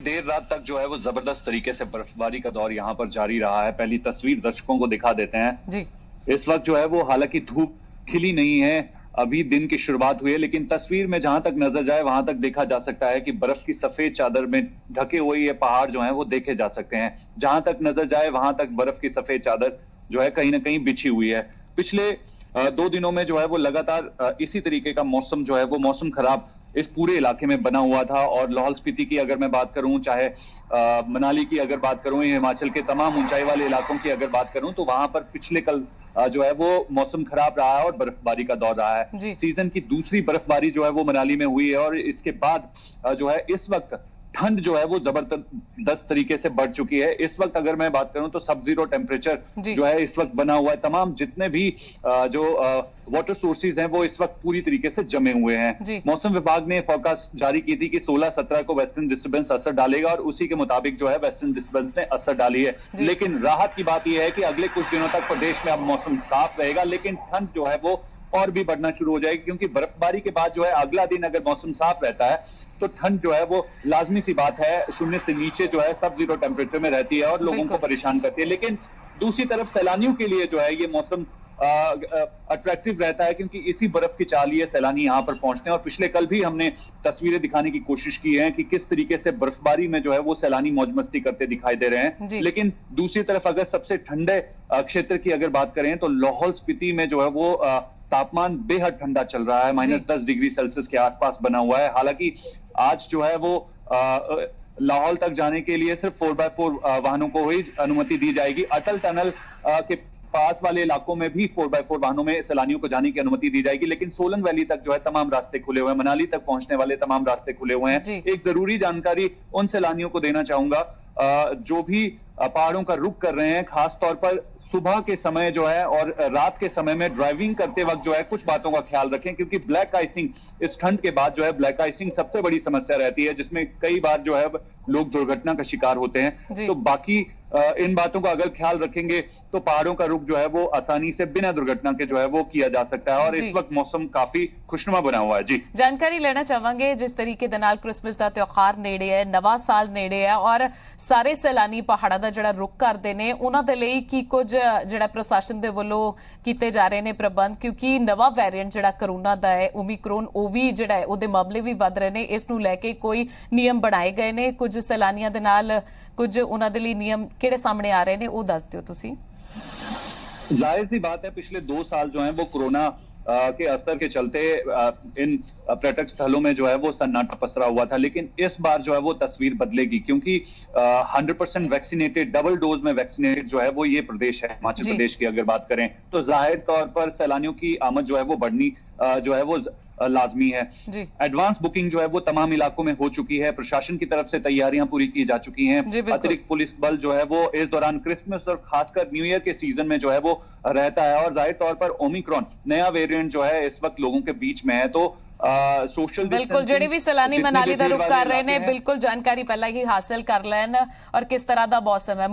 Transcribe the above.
देर रात तक जो है वो जबरदस्त तरीके से बर्फबारी का दौर यहाँ पर जारी रहा है। पहली तस्वीर दर्शकों को दिखा देते हैं जी। इस वक्त जो है वो, हालांकि धूप खिली नहीं है, अभी दिन की शुरुआत हुई है, लेकिन तस्वीर में जहां तक नजर जाए वहां तक देखा जा सकता है कि बर्फ की सफेद चादर में ढके हुए ये पहाड़ जो हैं वो देखे जा सकते हैं। जहां तक नजर जाए वहां तक बर्फ की सफेद चादर जो है कहीं ना कहीं बिछी हुई है। पिछले 2 दिनों में जो है वो लगातार इसी तरीके का मौसम जो है वो मौसम खराब इस पूरे इलाके में बना हुआ था। और लाहौल स्पीति की अगर मैं बात करूं, चाहे मनाली की अगर बात करूं, हिमाचल के तमाम ऊंचाई वाले इलाकों की अगर बात करूं, तो वहां पर पिछले कल जो है वो मौसम खराब रहा है और बर्फबारी का दौर रहा है। सीजन की दूसरी बर्फबारी जो है वो मनाली में हुई है और इसके बाद जो है इस वक्त ठंड जो है वो जबरदस्त तरीके से बढ़ चुकी है। इस वक्त अगर मैं बात करूं तो सब जीरो टेम्परेचर जो है इस वक्त बना हुआ है। तमाम जितने भी जो वाटर सोर्सेज हैं वो इस वक्त पूरी तरीके से जमे हुए हैं। मौसम विभाग ने फोरकास्ट जारी की थी कि 16-17 को वेस्टर्न डिस्टर्बेंस असर डालेगा और उसी के मुताबिक जो है वेस्टर्न डिस्टर्बेंस ने असर डाली है। लेकिन राहत की बात यह है कि अगले कुछ दिनों तक प्रदेश में अब मौसम साफ रहेगा, लेकिन ठंड जो है वो और भी बढ़ना शुरू हो जाएगी, क्योंकि बर्फबारी के बाद जो है अगला दिन अगर मौसम साफ रहता है तो ठंड जो है वो लाजमी सी बात है शून्य से नीचे जो है सब जीरो टेम्परेचर में रहती है और लोगों को परेशान करती है। लेकिन दूसरी तरफ सैलानियों के लिए जो है ये मौसम अट्रैक्टिव रहता है, क्योंकि इसी बर्फ की चालिए सैलानी यहाँ पर पहुंचते हैं। और पिछले कल भी हमने तस्वीरें दिखाने की कोशिश की है कि किस तरीके से बर्फबारी में जो है वो सैलानी मौज मस्ती करते दिखाई दे रहे हैं। लेकिन दूसरी तरफ अगर सबसे ठंडे क्षेत्र की अगर बात करें तो लाहौल स्पीति में जो है वो तापमान बेहद ठंडा चल रहा है, -10 डिग्री सेल्सियस के आसपास बना हुआ है। हालांकि आज जो है वो लाहौल तक जाने के लिए सिर्फ 4x4 वाहनों को ही अनुमति दी जाएगी। अटल टनल के पास वाले इलाकों में भी 4x4 वाहनों में सैलानियों को जाने की अनुमति दी जाएगी, लेकिन सोलन वैली तक जो है तमाम रास्ते खुले हुए हैं। मनाली तक पहुंचने वाले तमाम रास्ते खुले हुए हैं। एक जरूरी जानकारी उन सैलानियों को देना चाहूंगा जो भी पहाड़ों का रुख कर रहे हैं, खास तौर पर सुबह के समय जो है और रात के समय में ड्राइविंग करते वक्त जो है कुछ बातों का ख्याल रखें, क्योंकि ब्लैक आइसिंग इस ठंड के बाद जो है ब्लैक आइसिंग सबसे बड़ी समस्या रहती है, जिसमें कई बार जो है लोग दुर्घटना का शिकार होते हैं। तो बाकी इन बातों का अगर ख्याल रखेंगे तो पहाड़ों का रुख जो है वो आसानी से बिना दुर्घटना के जो है वो किया जा सकता है। और इस वक्त मौसम काफी खुशनुमा बना हुआ है। जी, जानकारी लेना चाहांगे जिस तरीके दे नाल क्रिसमस का त्योहार नेड़े है, नवा साल नेड़े है और सारे सैलानी पहाड़ों का जिहड़ा रुख करते हैं, उन्हां दे लई की कुछ जिहड़ा प्रशासन दे वल्लों कीते जा रहे हैं प्रबंध, क्योंकि नवा वेरिएंट जिहड़ा कोरोना दा है ओमिक्रॉन, वो भी जिहड़ा है उहदे मामले भी वध रहे हैं। इस नूं लैके कोई नियम बनाए गए ने, कुछ सैलानियां दे नाल कुछ उन्हां दे लई नियम किहड़े सामने आ रहे हैं, वो दस दिओ तुसीं। जाहिर सी बात है पिछले 2 साल जो है वो कोरोना के असर के चलते इन पर्यटक स्थलों में जो है वो सन्नाटा पसरा हुआ था, लेकिन इस बार जो है वो तस्वीर बदलेगी, क्योंकि 100% वैक्सीनेटेड, डबल डोज में वैक्सीनेटेड जो है वो ये प्रदेश है। हिमाचल प्रदेश की अगर बात करें तो जाहिर तौर पर सैलानियों की आमद जो है वो बढ़नी जो है वो लाजमी है। एडवांस बुकिंग जो है वो तमाम इलाकों में हो चुकी है। प्रशासन की तरफ से तैयारियां पूरी की जा चुकी हैं। अतिरिक्त पुलिस बल जो है वो इस दौरान क्रिसमस और खासकर न्यू ईयर के सीजन में जो है वो रहता है। और जाहिर तौर पर ओमिक्रॉन नया वेरिएंट जो है इस वक्त लोगों के बीच में है, तो सोशल बिल्कुल जेडे भी सैलानी मनाली का रुख कर रहे हैं बिल्कुल जानकारी पहला ही हासिल कर लैन और किस तरह का मौसम है।